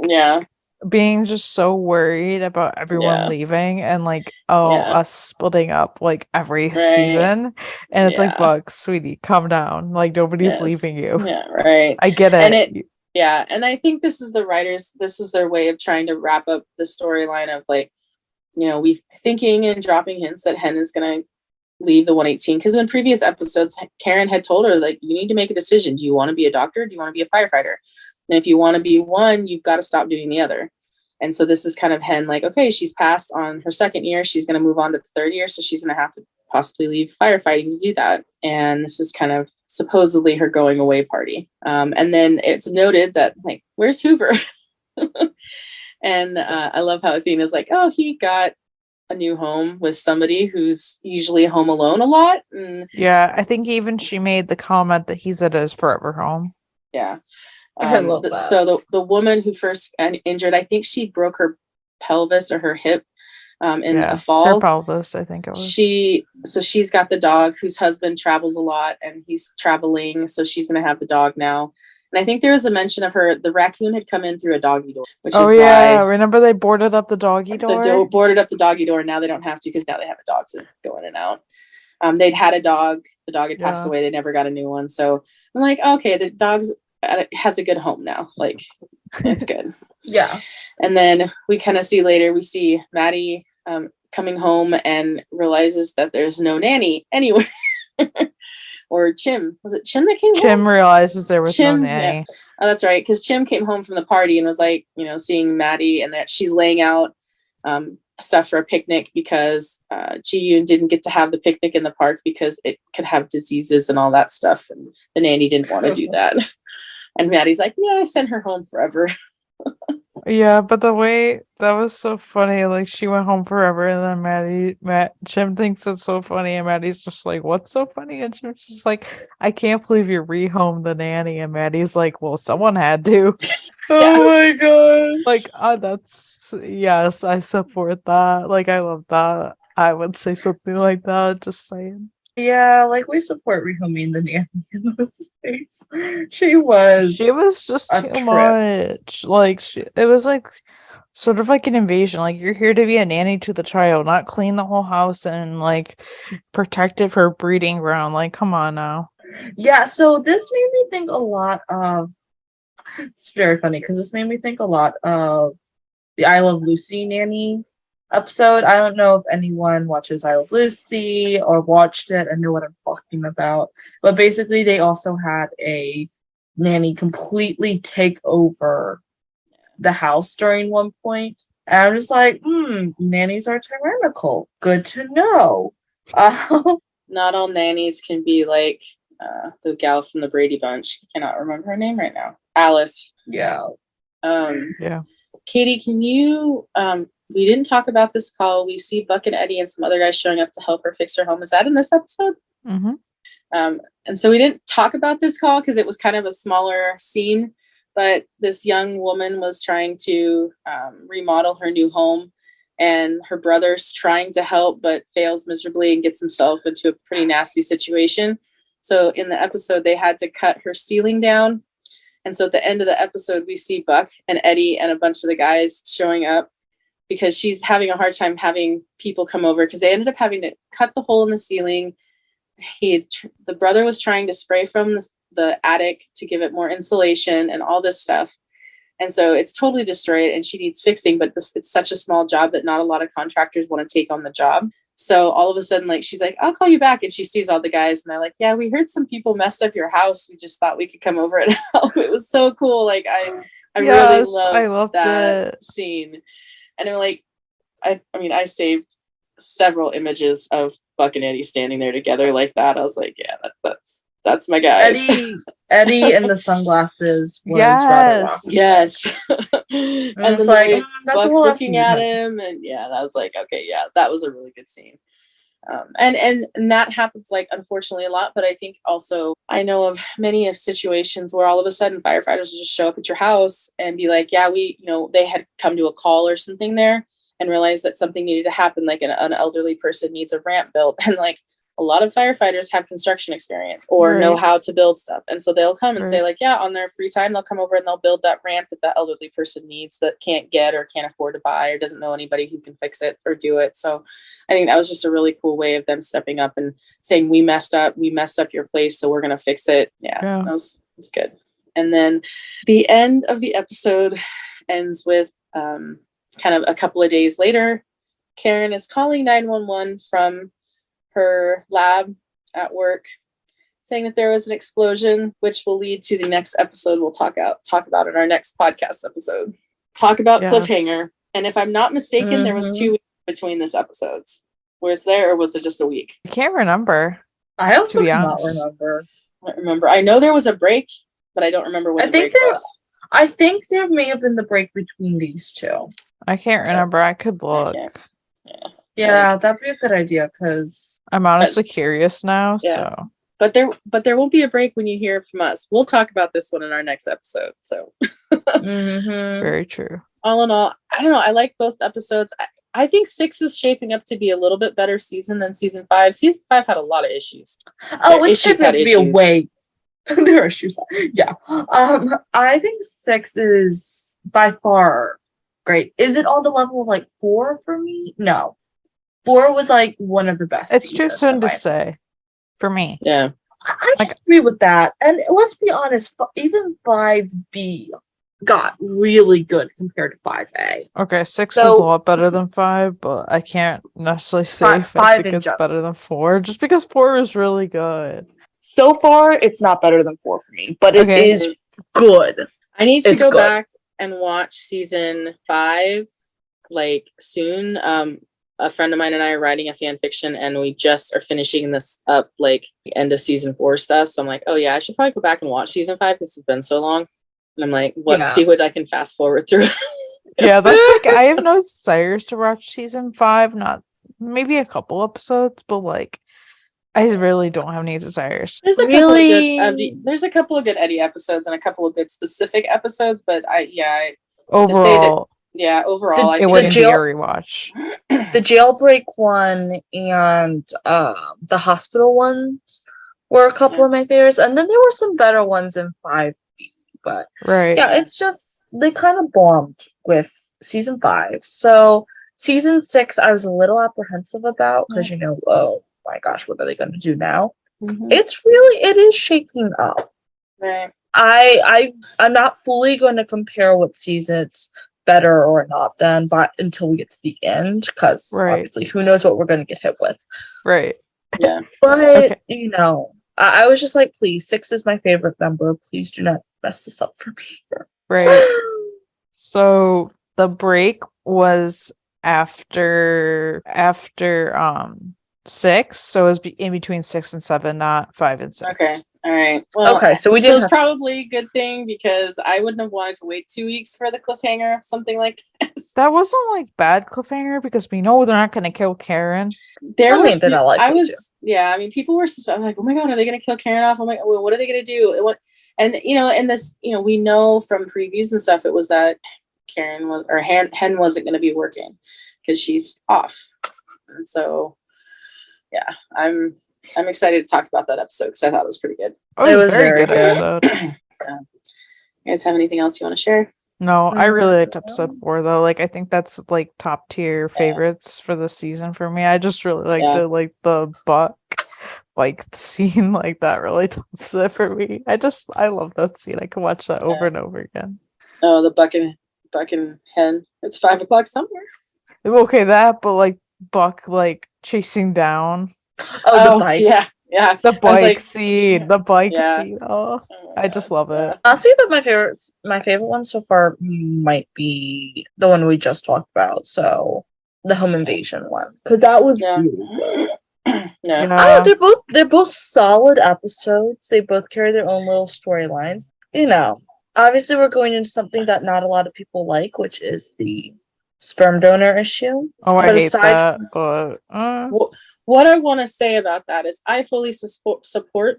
being just so worried about everyone leaving and like, us splitting up like every season. And it's like, Buck, sweetie, calm down. Like, nobody's leaving you. Yeah, right. I get it. And I think this is this was their way of trying to wrap up the storyline of like, we thinking and dropping hints that Hen is going to leave the 118. Because in previous episodes, Karen had told her, like, you need to make a decision. Do you want to be a doctor? Do you want to be a firefighter? And if you want to be one, you've got to stop doing the other. And so this is kind of Hen, like, okay, she's passed on her second year. She's going to move on to the third year. So she's going to have to possibly leave firefighting to do that. And this is kind of supposedly her going away party. And then it's noted that, like, where's Hoover? And I love how Athena's like, oh, he got a new home with somebody who's usually home alone a lot. And yeah, I think even she made the comment that he's at his forever home. Yeah. I love that. So the woman who first injured, I think she broke her pelvis or her hip in a fall. Her pelvis, I think it was. She's got the dog whose husband travels a lot and he's traveling. So she's going to have the dog now. And I think there was a mention of the raccoon had come in through a doggy door, which is why. Remember they boarded up the doggy door? Boarded up the doggy door, and now they don't have to because now they have a dog to go in and out. They'd had a dog. The dog had passed away. They never got a new one. So I'm like, okay, the dog's has a good home now. Like, it's good. Yeah. And then we kind of we see Maddie coming home and realizes that there's no nanny anywhere. Or Chim. Was it Chim that came home? Chim realizes there was no nanny. Yeah. Oh, that's right. Because Chim came home from the party and was like, seeing Maddie, and that she's laying out stuff for a picnic because Ji-yoon didn't get to have the picnic in the park because it could have diseases and all that stuff. And the nanny didn't want to do that. And Maddie's like, yeah, I sent her home forever. Yeah, but the way that was so funny, like she went home forever, and then Chim thinks it's so funny, and Maddie's just like, "What's so funny?" And Chim's just like, "I can't believe you rehomed the nanny." And Maddie's like, "Well, someone had to." Oh my god! Like, yes, I support that. Like, I love that. I would say something like that. Just saying. Yeah, like we support rehoming the nanny in this space. She was just too much. Like it was like sort of like an invasion. Like, you're here to be a nanny to the child, not clean the whole house and like protect it for breeding ground. Like, come on now. Yeah, so this made me think a lot of. It's very funny because this made me think a lot of the I Love Lucy nanny episode. I don't know if anyone watches I Love Lucy or watched it and know what I'm talking about, but basically they also had a nanny completely take over the house during one point, and I'm just like, nannies are tyrannical. Good to know. not all nannies can be like the gal from the Brady Bunch. I cannot remember her name right now. Alice. Yeah. Yeah. Katie, can you we didn't talk about this call. We see Buck and Eddie and some other guys showing up to help her fix her home. Is that in this episode? Mm-hmm. And so we didn't talk about this call because it was kind of a smaller scene, but this young woman was trying to remodel her new home, and her brother's trying to help but fails miserably and gets himself into a pretty nasty situation. So in the episode, they had to cut her ceiling down. And so at the end of the episode, we see Buck and Eddie and a bunch of the guys showing up because she's having a hard time having people come over because they ended up having to cut the hole in the ceiling. The brother was trying to spray from the attic to give it more insulation and all this stuff. And so it's totally destroyed and she needs fixing, but it's such a small job that not a lot of contractors want to take on the job. So all of a sudden, like, she's like, I'll call you back. And she sees all the guys and they're like, yeah, we heard some people messed up your house. We just thought we could come over and help. It was so cool. Like, I really loved that scene. And I'm like, I mean, I saved several images of Buck and Eddie standing there together like that. I was like, yeah, that's my guys. Eddie in the sunglasses was rather rough. Yes. And it's then like, that's Buck's a whole looking at him, and yeah, that was like, okay, yeah, that was a really good scene. And that happens, like, unfortunately a lot, but I think also I know of many of situations where all of a sudden firefighters will just show up at your house and be like, yeah, they had come to a call or something there and realized that something needed to happen, like an elderly person needs a ramp built, and like a lot of firefighters have construction experience or know how to build stuff. And so they'll come and say, like, yeah, on their free time, they'll come over and they'll build that ramp that the elderly person needs but can't get or can't afford to buy or doesn't know anybody who can fix it or do it. So I think that was just a really cool way of them stepping up and saying, we messed up your place, so we're going to fix it. Yeah. That was good. And then the end of the episode ends with kind of a couple of days later, Karen is calling 911 from her lab at work, saying that there was an explosion, which will lead to the next episode we'll talk about in our next podcast episode. Talk about cliffhanger. And if I'm not mistaken, there was 2 weeks between this episodes. Was there, or was it just a week? I can't remember. I also cannot remember. I don't remember. I know there was a break, but I don't remember when the break was. I think there may have been the break between these two. I can't remember. I could look. Yeah, that'd be a good idea because I'm honestly curious now. Yeah. So, but there won't be a break when you hear from us. We'll talk about this one in our next episode. So, very true. All in all, I don't know. I like both episodes. I think 6 is shaping up to be a little bit better season than season 5. Season 5 had a lot of issues. Oh, it's shaping up to be a way. There are issues. Yeah. I think 6 is by far great. Is it on the level of like 4 for me? No. 4 was like one of the best. It's too soon to say for me. Yeah. I agree with that. And let's be honest, even 5B got really good compared to 5A. Okay, 6 is a lot better than 5, but I can't necessarily say if I think it's better than 4, just because 4 is really good. So far, it's not better than 4 for me, but it is good. I need to go back and watch season 5, like, soon. A friend of mine and I are writing a fan fiction, and we just are finishing this up, like, the end of season 4 stuff. So I'm like, oh yeah, I should probably go back and watch season 5 because it's been so long. And I'm like, see what I can fast forward through. Yeah, that's like, I have no desires to watch season 5, not maybe a couple episodes, but like, I really don't have any desires. There's a couple of good Eddie episodes and a couple of good specific episodes, but overall, it wouldn't be a rewatch. The jailbreak one and the hospital ones were a couple of my favorites, and then there were some better ones in 5B. But it's just they kind of bombed with season 5. So season 6, I was a little apprehensive about because oh my gosh, what are they going to do now? It is shaping up. Right. I'm not fully going to compare what season it's better or not then, but until we get to the end, because obviously who knows what we're going to get hit with. Right. Yeah. But I was just like, please, 6 is my favorite number. Please do not mess this up for me. Right. So the break was after 6, so it was in between 6 and 7, not 5 and 6. Okay. All right. Well, Okay, so we so did it's have- probably a good thing because I wouldn't have wanted to wait 2 weeks for the cliffhanger of something like this. That wasn't like bad cliffhanger because we know they're not going to kill Karen. There was, they're not like I it, was, too. yeah. I mean, people were like, "Oh my god, are they going to kill Karen off? Oh my, well, what are they going to do?" And in this, we know from previews and stuff, it was that Karen was or Hen wasn't going to be working because she's off, and so yeah, I'm excited to talk about that episode because I thought it was pretty good. It was a very good episode. You guys have anything else you want to share? No, I really liked episode 4 though. Like, I think that's like top tier favorites for the season for me. I just really liked it, like the Buck like scene, like that really tops it for me. I love that scene. I can watch that over and over again. Oh, the Buck and Hen. It's 5 o'clock somewhere. Okay, that, but like Buck like chasing down. Oh, the bike. Yeah. The bike scene. The bike scene. Oh, I just love it. I'll say that my favorite one so far might be the one we just talked about. So the home invasion one, because that was really good. Yeah. They're both solid episodes. They both carry their own little storylines. Obviously we're going into something that not a lot of people like, which is the sperm donor issue. Oh, I hate that. But what I want to say about that is I fully support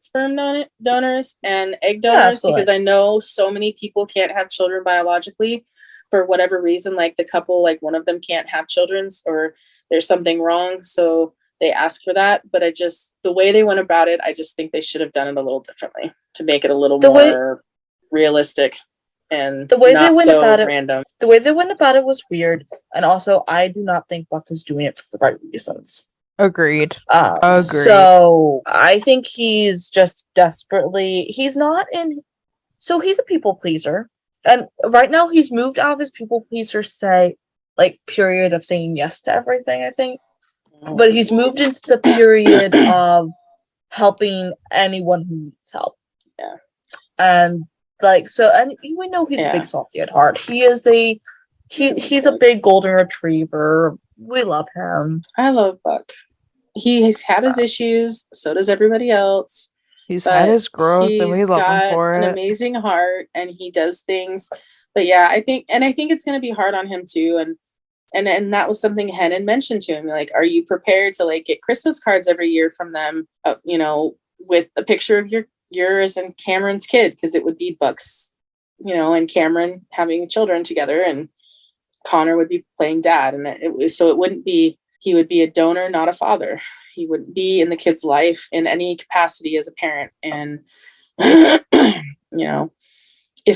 sperm donors and egg donors because I know so many people can't have children biologically for whatever reason, like the couple, like one of them can't have children or there's something wrong. So they ask for that. But the way they went about it, I just think they should have done it a little differently to make it a little more realistic and the way not they went so about it, random. The way they went about it was weird. And also, I do not think Buck is doing it for the right reasons. Agreed. So I think he's just desperately, he's a people pleaser. And right now he's moved out of his people pleaser period of saying yes to everything, I think. But he's moved into the period of helping anyone who needs help. Yeah. And and we know he's a big softy at heart. He's a big golden retriever. We love him. I love Buck. He's had his issues, so does everybody else. He's had his growth, and we love him for it. He's got an amazing heart, and he does things. But yeah, I think it's going to be hard on him too. And that was something Hen had mentioned to him. Like, are you prepared to like get Christmas cards every year from them? With a picture of yours and Cameron's kid, because it would be Buck's, and Cameron having children together, and Connor would be playing dad, and it wouldn't be. He would be a donor, not a father. He wouldn't be in the kid's life in any capacity as a parent, and if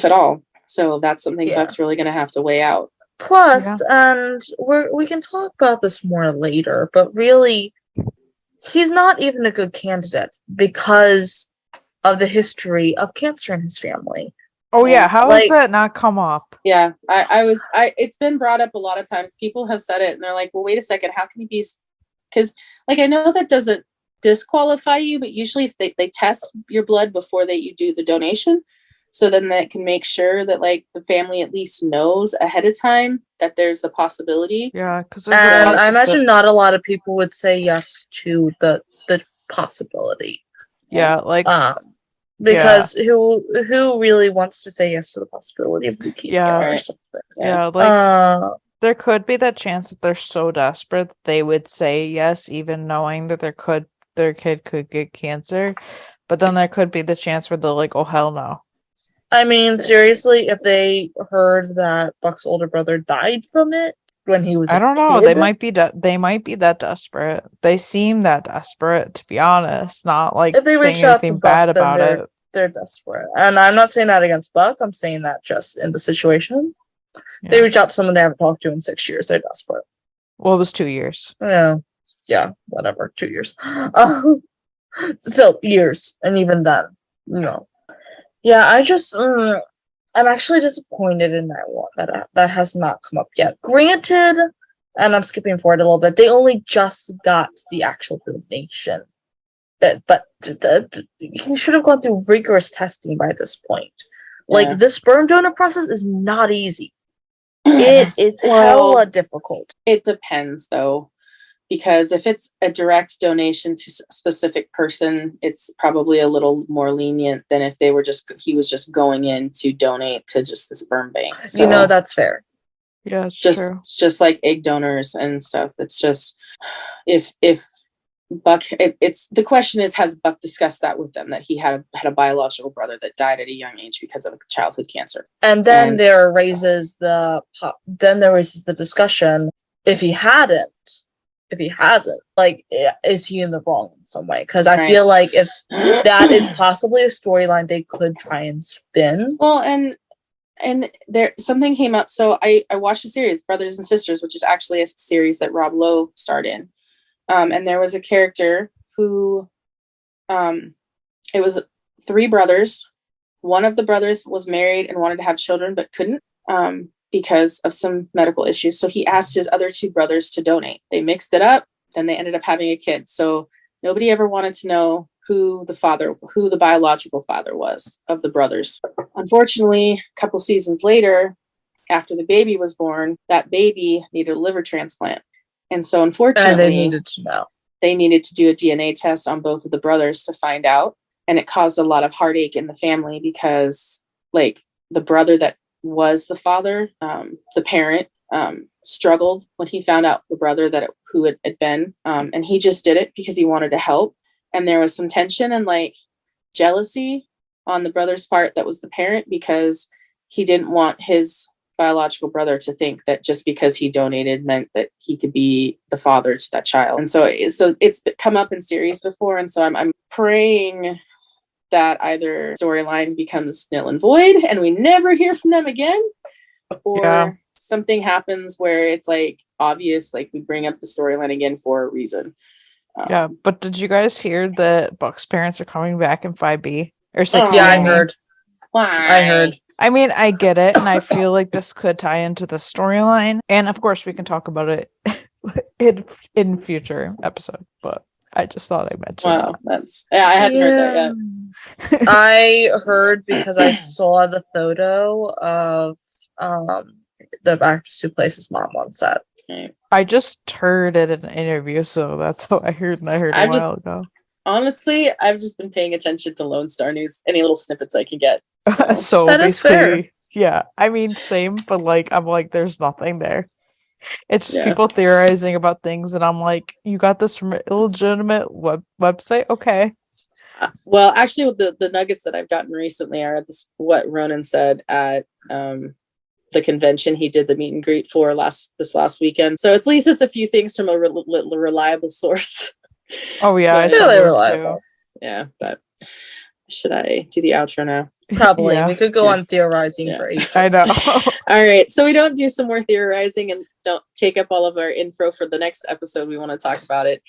at all. So that's something Buck's really going to have to weigh out. Plus, and we can talk about this more later, but really, he's not even a good candidate because of the history of cancer in his family. Oh yeah, how has that not come up? Yeah, it's been brought up a lot of times. People have said it, and they're like, "Well, wait a second, how can you be?" Because, I know that doesn't disqualify you, but usually if they test your blood before you do the donation, so then that can make sure that the family at least knows ahead of time that there's the possibility. Yeah, because I imagine not a lot of people would say yes to the possibility. Yeah, because who really wants to say yes to the possibility of leukemia or something? Yeah, there could be that chance that they're so desperate that they would say yes, even knowing that their kid could get cancer. But then there could be the chance where they're like, "Oh hell no." I mean, seriously, if they heard that Buck's older brother died from it when he was I don't know. They might be that desperate. They seem that desperate, to be honest. Not like if they saying reach out anything to Buck, bad about it. They're desperate. And I'm not saying that against Buck. I'm saying that just in the situation. Yeah. They reach out to someone they haven't talked to in 6 years. They're desperate. Well, it was 2 years. Yeah, whatever. 2 years. Still years. And even then, Yeah, I'm actually disappointed in that one that has not come up yet. Granted, and I'm skipping forward a little bit, they only just got the actual donation. But he should have gone through rigorous testing by this point. Yeah. The sperm donor process is not easy. It's hella difficult. It depends, though, because if it's a direct donation to a specific person, it's probably a little more lenient than if he was just going in to donate to just the sperm bank. So, that's fair. Yeah, it's true. Just like egg donors and stuff. It's just if Buck, it's the question is, has Buck discussed that with them, that he had a biological brother that died at a young age because of childhood cancer? And then there raises the discussion, if he hasn't, like, is he in the wrong in some way? Because I feel like if that is possibly a storyline they could try and spin. Well, and there something came up. So I watched a series, Brothers and Sisters, which is actually a series that Rob Lowe starred in. And there was a character who, it was 3 brothers. One of the brothers was married and wanted to have children, but couldn't, because of some medical issues. So he asked his other 2 brothers to donate. They mixed it up. Then they ended up having a kid. So nobody ever wanted to know who the biological father was of the brothers. Unfortunately, a couple seasons later, after the baby was born, that baby needed a liver transplant. And so unfortunately, they needed to do a DNA test on both of the brothers to find out. And it caused a lot of heartache in the family because, like, the brother that was the father, the parent, struggled when he found out the brother who it had been. And he just did it because he wanted to help. And there was some tension and like jealousy on the brother's part that was the parent, because he didn't want his biological brother to think that just because he donated meant that he could be the father to that child. And so it's come up in series before. And so I'm praying that either storyline becomes nil and void and we never hear from them again, or something happens where it's like obvious, like we bring up the storyline again for a reason. Yeah, but did you guys hear that Buck's parents are coming back in 5B or 6? Yeah, I heard. I heard. I mean, I get it, and I feel like this could tie into the storyline, and of course, we can talk about it in future episode. But I just thought I mentioned. Wow, I hadn't heard that yet. I heard because I saw the photo of the actress who plays his mom on set. Okay. I just heard it in an interview, so that's what I heard, and I heard a while ago. Honestly, I've just been paying attention to Lone Star News, any little snippets I can get. So that is fair. Yeah, I mean, same, but like, I'm like, there's nothing there. It's just people theorizing about things, and I'm like, you got this from an illegitimate website? Okay. Well, actually, the nuggets that I've gotten recently are what Ronan said at the convention he did the meet and greet for this last weekend. So at least it's a few things from a reliable source. Oh yeah, I really reliable. Too. Yeah, but should I do the outro now? Probably. We could go on theorizing for ages. I know. All right, so we don't do some more theorizing and don't take up all of our info for the next episode. We want to talk about it.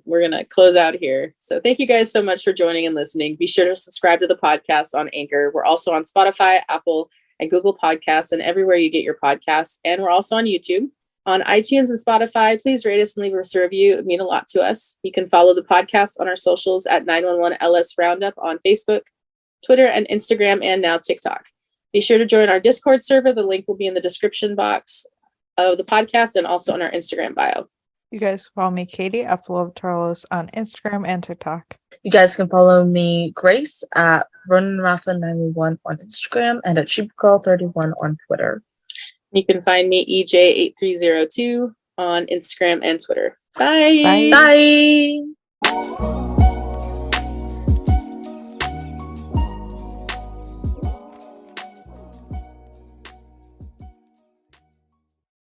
We're gonna close out here. So thank you guys so much for joining and listening. Be sure to subscribe to the podcast on Anchor. We're also on Spotify, Apple, and Google Podcasts, and everywhere you get your podcasts. And we're also on YouTube. On iTunes and Spotify, please rate us and leave us a review. It would mean a lot to us. You can follow the podcast on our socials at 911 LS Roundup on Facebook, Twitter, and Instagram, and now TikTok. Be sure to join our Discord server. The link will be in the description box of the podcast and also on our Instagram bio. You guys follow me, Katie, at Flow of Charles on Instagram and TikTok. You guys can follow me, Grace, at RonanRafa911 on Instagram and at CheapGirl31 on Twitter. You can find me, EJ8302, on Instagram and Twitter. Bye. Bye.